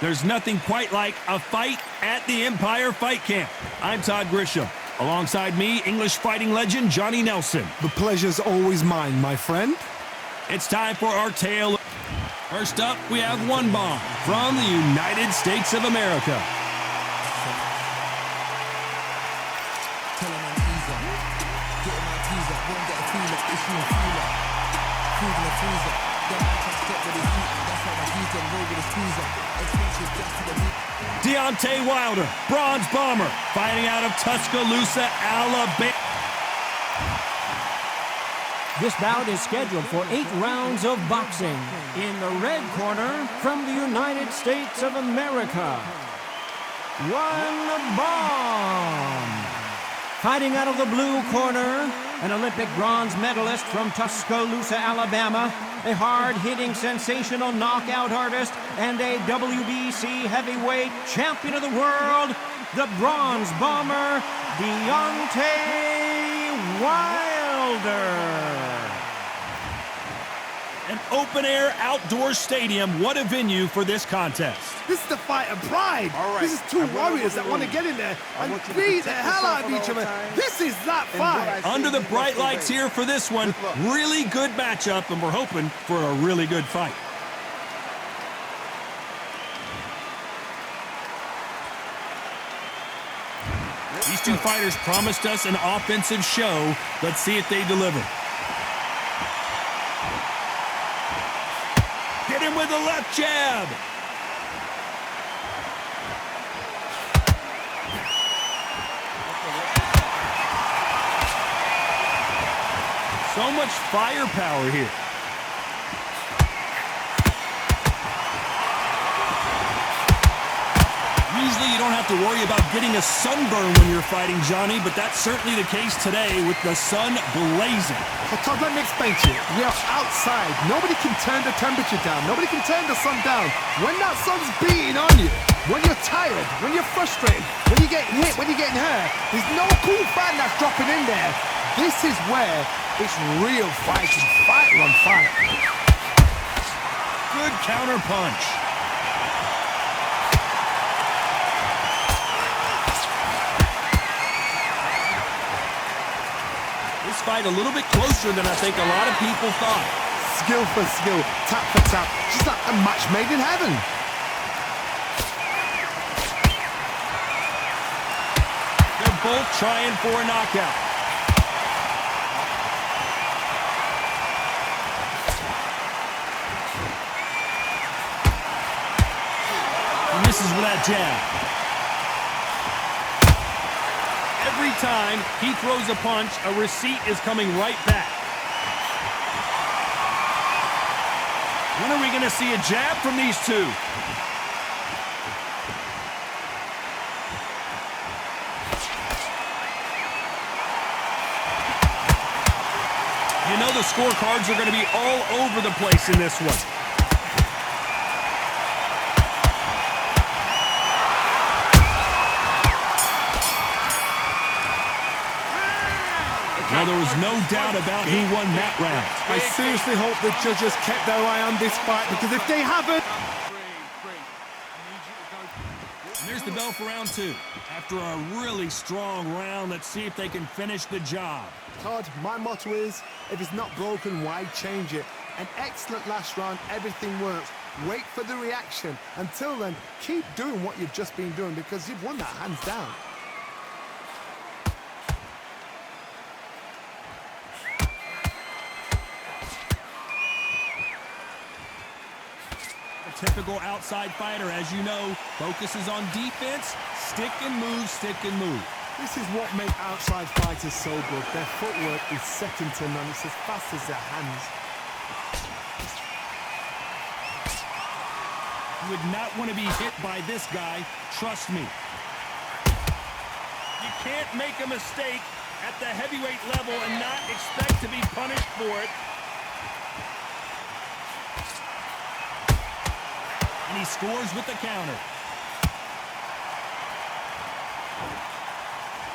There's nothing quite like a fight at the Empire Fight Camp. I'm Todd Grisham. Alongside me, English fighting legend Johnny Nelson. The pleasure's always mine, my friend. It's time for our tale. First up, we have one bomb from the United States of America. Deontay Wilder, bronze bomber, fighting out of Tuscaloosa, Alabama. This bout is scheduled for 8 rounds of boxing. In the red corner, from the United States of America, one bomb. Fighting out of the blue corner, an Olympic bronze medalist from Tuscaloosa, Alabama, a hard-hitting, sensational knockout artist, and a WBC heavyweight champion of the world, the bronze bomber, Deontay Wilder. An open-air outdoor stadium. What a venue for this contest. This is the fight of pride. This is two warriors that want to get in there and beat the hell out of each other. This is that fight. Under the bright lights here for this one. Really good matchup, and we're hoping for a really good fight. These two fighters promised us an offensive show. Let's see if they deliver. Hit him with a left jab. So much firepower here. Usually you don't have to worry about getting a sunburn when you're fighting, Johnny, but that's certainly the case today with the sun blazing. So Todd, let me explain to you. We are outside. Nobody can turn the temperature down. Nobody can turn the sun down. When that sun's beating on you, when you're tired, when you're frustrated, when you get hit, when you're getting hurt, there's no cool fan that's dropping in there. This is where it's real fighting. Fighter on fight. Good counter punch. This fight a little bit closer than I think a lot of people thought. Skill for skill, tap for tap, just like a match made in heaven. They're both trying for a knockout. He misses with that jab. Every time he throws a punch, a receipt is coming right back. When are we going to see a jab from these two? You know the scorecards are going to be all over the place in this one. Now, there was no doubt about who won that round. I seriously hope the judges kept their eye on this fight, because if they haven't... And there's the bell for round 2. After a really strong round, let's see if they can finish the job. Todd, my motto is, if it's not broken, why change it? An excellent last round, everything works. Wait for the reaction. Until then, keep doing what you've just been doing, because you've won that hands down. Typical outside fighter, as you know, focuses on defense, stick and move, stick and move. This is what makes outside fighters so good. Their footwork is second to none. It's as fast as their hands. You would not want to be hit by this guy, trust me. You can't make a mistake at the heavyweight level and not expect to be punished for it. And he scores with the counter.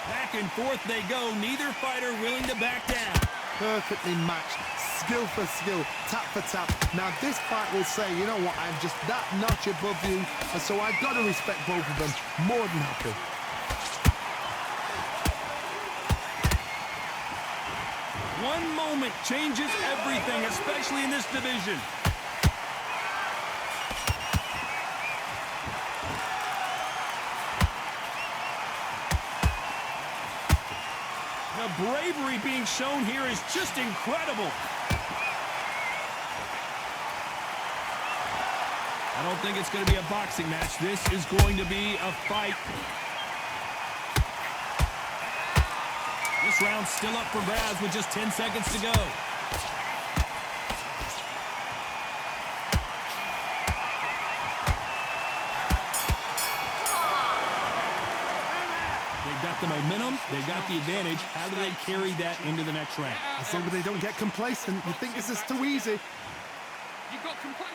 Back and forth they go, neither fighter willing to back down. Perfectly matched, skill for skill, tap for tap. Now this fight will say, you know what, I'm just that notch above you, and so I've got to respect both of them. More than happy. One moment changes everything, especially in this division. The bravery being shown here is just incredible. I don't think it's going to be a boxing match. This is going to be a fight. This round's still up for grabs with just 10 seconds to go. They've got the momentum, they've got the advantage. How do they carry that into the next round? As long as they don't get complacent, you think this is too easy. You got complacent.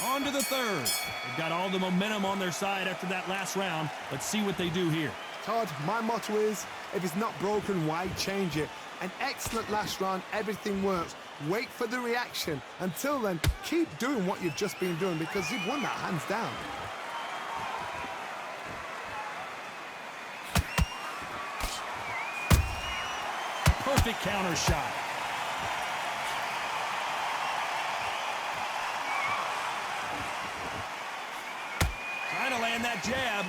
On to the third. They've got all the momentum on their side after that last round. Let's see what they do here. Todd, my motto is, if it's not broken, why change it? An excellent last round, everything works. Wait for the reaction. Until then, keep doing what you've just been doing because you've won that hands down. Perfect counter shot. Trying to land that jab.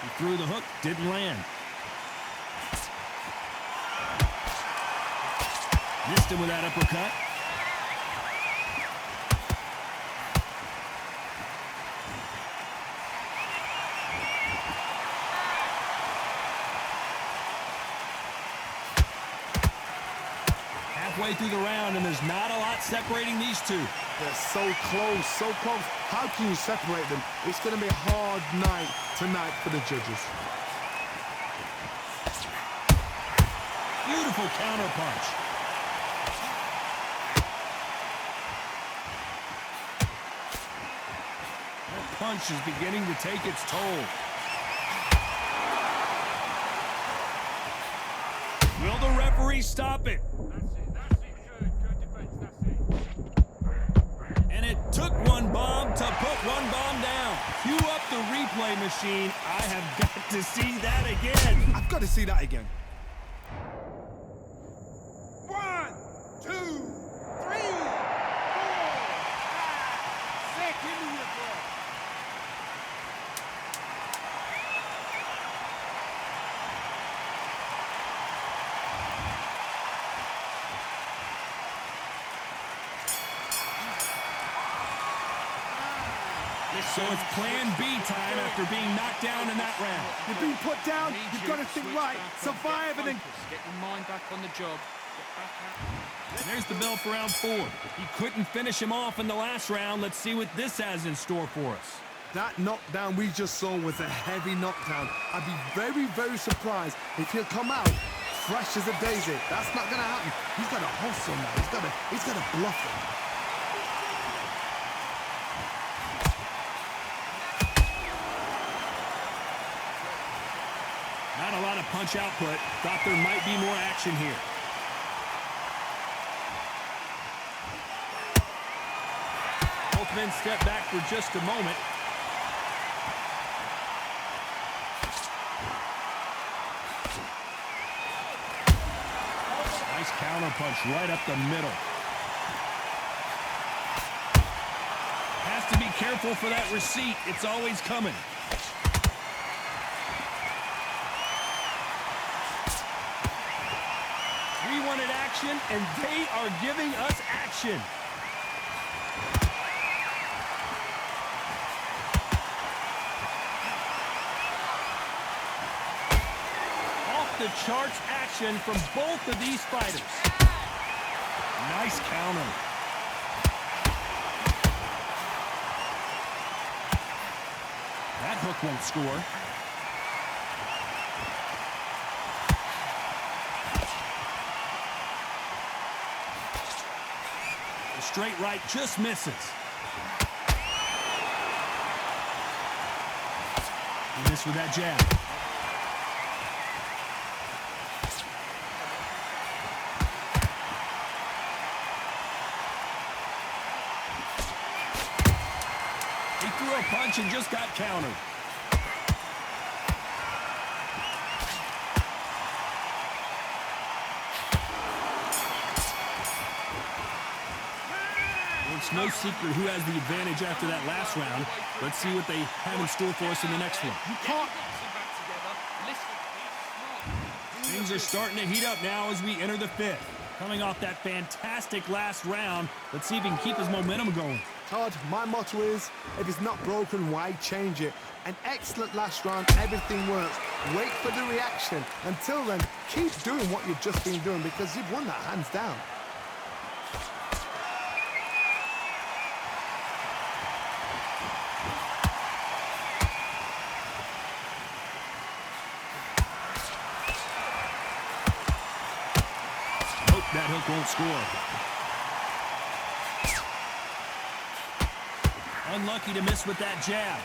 He threw the hook, didn't land. Missed him with that uppercut. Halfway through the round, and there's not a lot separating these two. They're so close, so close. How can you separate them? It's going to be a hard night tonight for the judges. Beautiful counter punch. That punch is beginning to take its toll. Will the referee stop it? That's it, good defense, that's it. And it took one bomb to put one bomb down. Cue up the replay machine. I have got to see that again. I've got to see that again. 1, 2, 3, 4, 5, 6. Give me your ball. So it's plan B time after being knocked down in that round. You've been put down, you've got to think right, survive and then... Get your mind back on the job. Get back out. There's the bell for round 4. He couldn't finish him off in the last round. Let's see what this has in store for us. That knockdown we just saw was a heavy knockdown. I'd be very, very surprised if he'll come out fresh as a daisy. That's not going to happen. He's got to hustle now. He's got to bluff it. Not a lot of punch output. Thought there might be more action here. Both men step back for just a moment. Nice counter punch right up the middle. Has to be careful for that receipt. It's always coming. We wanted action, and they are giving us action. Off the charts action from both of these fighters. Nice counter. That hook won't score. The straight right just misses. He missed with that jab. He threw a punch and just got countered. It's no secret who has the advantage after that last round. Let's see what they have in store for us in the next one. You can't. Things are starting to heat up now as we enter the fifth. Coming off that fantastic last round, let's see if he can keep his momentum going. Todd, my motto is, if it's not broken, why change it? An excellent last round, everything works. Wait for the reaction. Until then, keep doing what you've just been doing because you've won that hands down. That hook won't score. Unlucky to miss with that jab.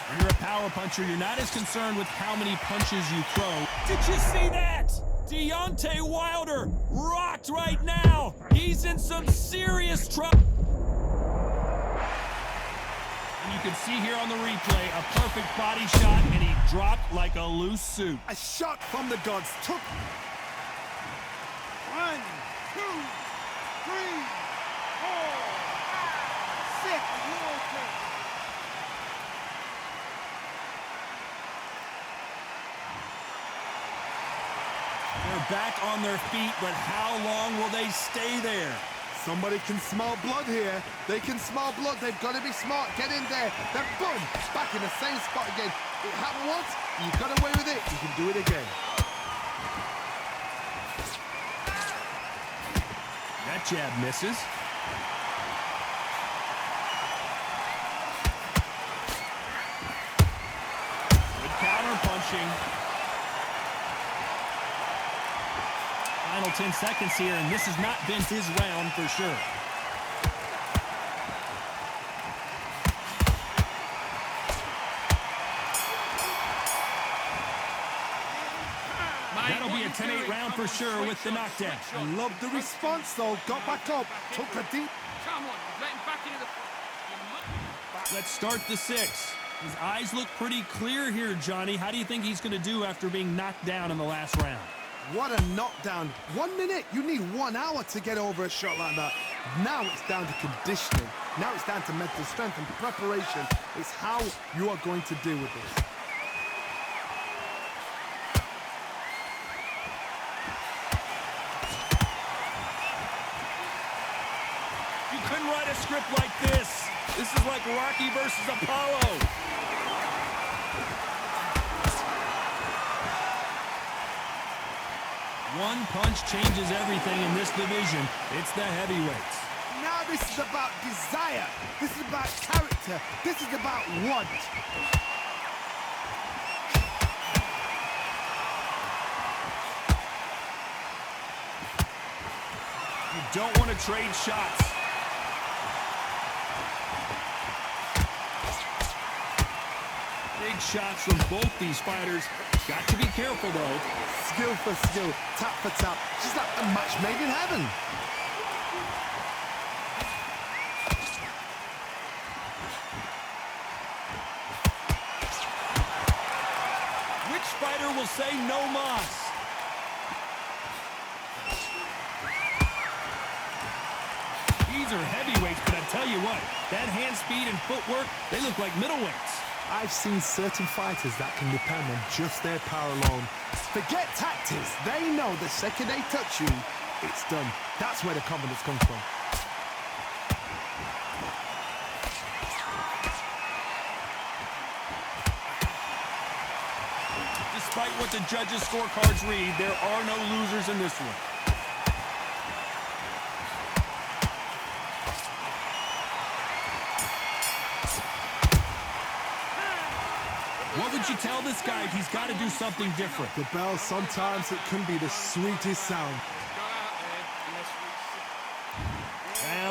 When you're a power puncher, you're not as concerned with how many punches you throw. Did you see that? Deontay Wilder rocked right now. He's in some serious trouble. You can see here on the replay a perfect body shot, and he dropped like a loose suit. A shot from the gods took. 1, 2, 3, 4, 5, 6. They're back on their feet, but how long will they stay there? Somebody can smell blood here. They can smell blood. They've got to be smart. Get in there. Then boom, back in the same spot again. It happened once. You got away with it. You can do it again. That jab misses. Good counter punching. Final 10 seconds here, and this has not been his round for sure. That'll be a 10-8 round for sure with the knockdown. I love the response, though. Got back up. Took a deep. Come on, let him back into the... Let's start the sixth. His eyes look pretty clear here, Johnny. How do you think he's going to do after being knocked down in the last round? What a knockdown. 1 minute. You need 1 hour to get over a shot like that. Now it's down to conditioning. Now it's down to mental strength and preparation. It's how you are going to deal with this. You couldn't write a script like this. This is like Rocky versus Apollo. One punch changes everything in this division. It's the heavyweights. Now this is about desire. This is about character. This is about want. You don't want to trade shots. Big shots from both these fighters. Got to be careful, though. Skill for skill, tap for tap. Just like a match made in heaven. Which fighter will say no mas? These are heavyweights, but I tell you what, that hand speed and footwork, they look like middleweights. I've seen certain fighters that can depend on just their power alone. Forget tactics. They know the second they touch you, it's done. That's where the confidence comes from. Despite what the judges' scorecards read, there are no losers in this one. What would you tell this guy? He's got to do something different. The bell, sometimes it can be the sweetest sound.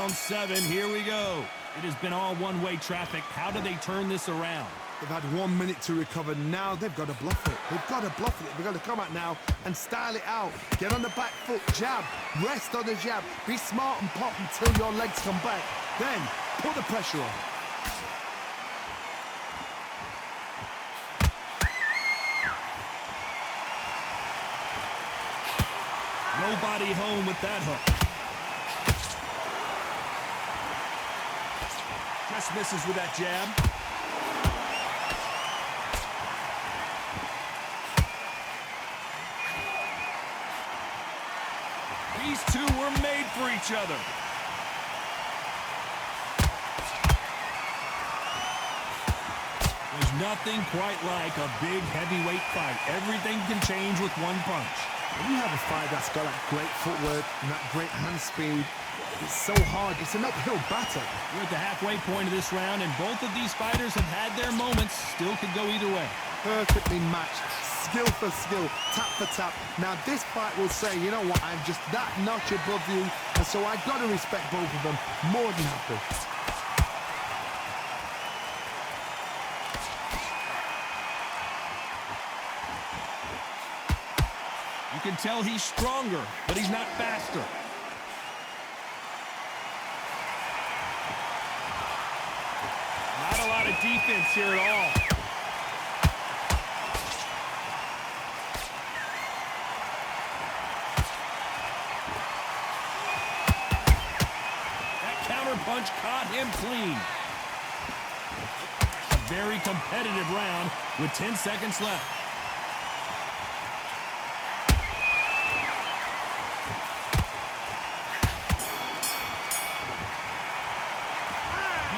Round 7, here we go. It has been all one-way traffic. How do they turn this around? They've had 1 minute to recover. Now they've got to bluff it. They've got to bluff it. They've got to come out now and style it out. Get on the back foot, jab, rest on the jab. Be smart and pop until your legs come back. Then put the pressure on. Nobody home with that hook. Just misses with that jab. These two were made for each other. There's nothing quite like a big heavyweight fight. Everything can change with one punch. When you have a fight that's got that great footwork and that great hand speed, it's so hard. It's an uphill battle. We're at the halfway point of this round, and both of these fighters have had their moments. Still could go either way. Perfectly matched, skill for skill, tap for tap. Now this fight will say, you know what, I'm just that notch above you, and so I've got to respect both of them more than happy. You can tell he's stronger, but he's not faster. Not a lot of defense here at all. That counter punch caught him clean. A very competitive round with 10 seconds left.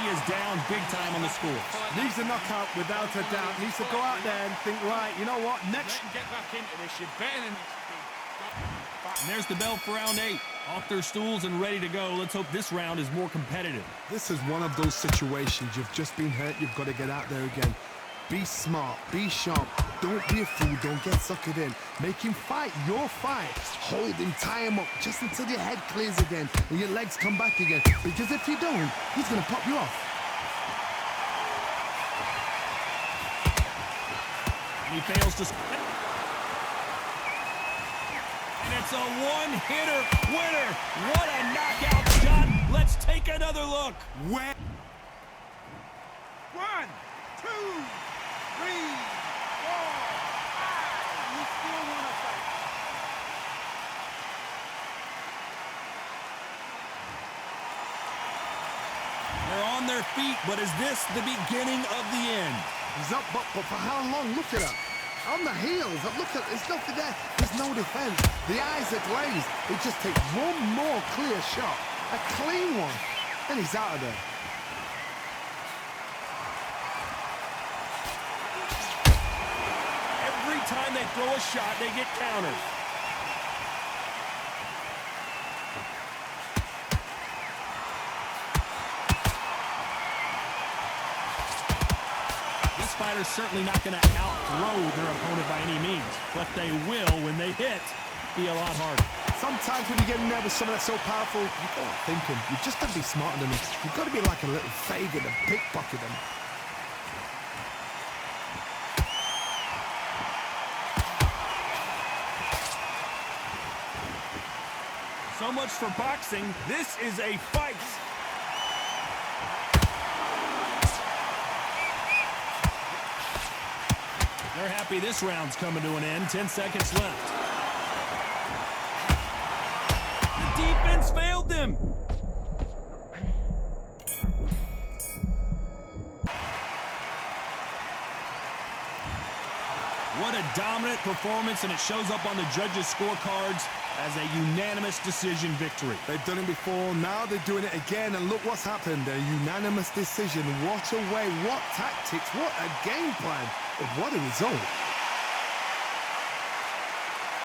Is down big time on the score. Needs a knockout without a doubt. Needs to go out there and think, right, you know what, next. Get back into this. You're better than this. And there's the bell for round 8. Off their stools and ready to go. Let's hope this round is more competitive. This is one of those situations. You've just been hurt. You've got to get out there again. Be smart. Be sharp. Don't be a fool. Don't get suckered in. Make him fight your fight. Hold him, tie him up just until your head clears again and your legs come back again. Because if you don't, he's going to pop you off. And he fails to... And it's a one-hitter winner. What a knockout shot. Let's take another look. Where? 1, 2, 3, 4, 5. You still want to fight. They're on their feet, but is this the beginning of the end? He's up, but for how long? Look at that. On the heels. Look at, there's nothing there. There's no defense. The eyes are glazed. It just takes one more clear shot. A clean one. And he's out of there. Every time they throw a shot, they get countered. This fighter's certainly not going to outthrow their opponent by any means, but they will, when they hit, be a lot harder. Sometimes when you get in there with someone that's so powerful, you got to think him. You've just got to be smarter than him. You've got to be like a little Fagin and pickpocket him. So much for boxing. This is a fight. They're happy this round's coming to an end. 10 seconds left. The defense failed them. What a dominant performance, and it shows up on the judges' scorecards as a unanimous decision victory. They've done it before, now they're doing it again, and look what's happened. A unanimous decision. What a way, what tactics, what a game plan. What a result.